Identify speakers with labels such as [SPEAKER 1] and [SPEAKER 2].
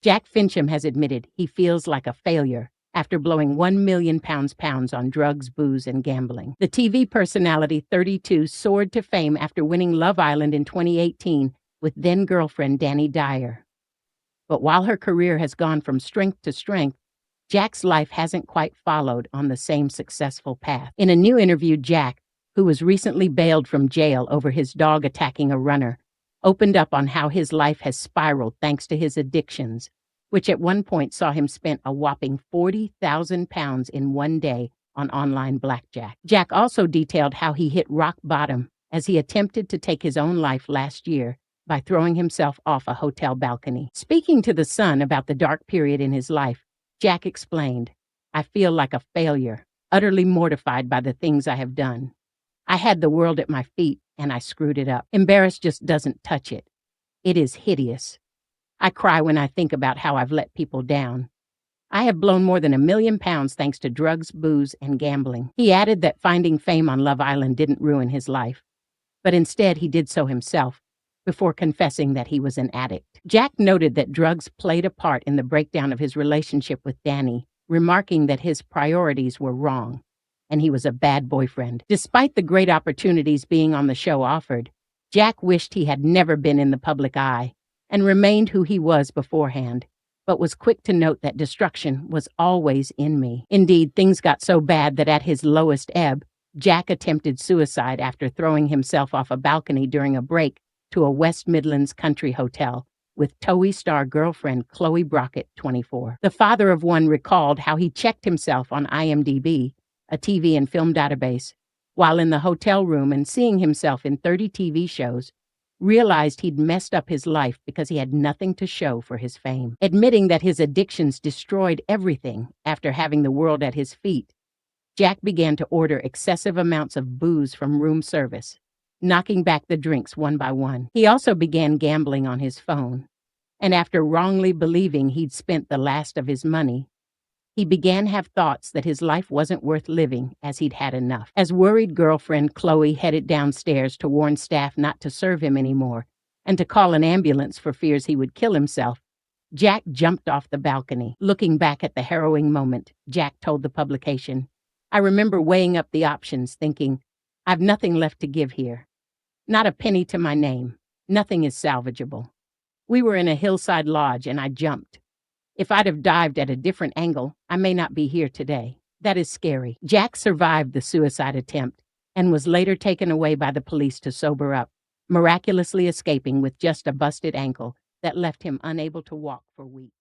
[SPEAKER 1] Jack Fincham has admitted he feels like a failure after blowing £1 million on drugs, booze, and gambling. The TV personality 32 soared to fame after winning Love Island in 2018 with then-girlfriend Dani Dyer. But while her career has gone from strength to strength, Jack's life hasn't quite followed on the same successful path. In a new interview, Jack, who was recently bailed from jail over his dog attacking a runner, opened up on how his life has spiraled thanks to his addictions, which at one point saw him spend a whopping £40,000 in one day on online blackjack. Jack also detailed how he hit rock bottom as he attempted to take his own life last year by throwing himself off a hotel balcony. Speaking to The Sun about the dark period in his life, Jack explained, "I feel like a failure, utterly mortified by the things I have done. I had the world at my feet, and I screwed it up. Embarrassed just doesn't touch it. It is hideous. I cry when I think about how I've let people down. I have blown more than £1 million thanks to drugs, booze, and gambling." He added that finding fame on Love Island didn't ruin his life, but instead he did so himself, before confessing that he was an addict. Jack noted that drugs played a part in the breakdown of his relationship with Dani, remarking that his priorities were wrong, and he was a bad boyfriend. Despite the great opportunities being on the show offered, Jack wished he had never been in the public eye and remained who he was beforehand, but was quick to note that destruction was always in me. Indeed, things got so bad that at his lowest ebb, Jack attempted suicide after throwing himself off a balcony during a break to a West Midlands country hotel with TOWIE star girlfriend Chloe Brockett, 24. The father of one recalled how he checked himself on IMDb, a TV and film database, while in the hotel room and seeing himself in 30 TV shows, realized he'd messed up his life because he had nothing to show for his fame. Admitting that his addictions destroyed everything after having the world at his feet, Jack began to order excessive amounts of booze from room service, knocking back the drinks one by one. He also began gambling on his phone, and after wrongly believing he'd spent the last of his money, he began to have thoughts that his life wasn't worth living as he'd had enough. As worried girlfriend Chloe headed downstairs to warn staff not to serve him anymore and to call an ambulance for fears he would kill himself, Jack jumped off the balcony. Looking back at the harrowing moment, Jack told the publication, "I remember weighing up the options, thinking, I've nothing left to give here. Not a penny to my name. Nothing is salvageable. We were in a hillside lodge and I jumped. If I'd have dived at a different angle, I may not be here today. That is scary." Jack survived the suicide attempt and was later taken away by the police to sober up, miraculously escaping with just a busted ankle that left him unable to walk for weeks.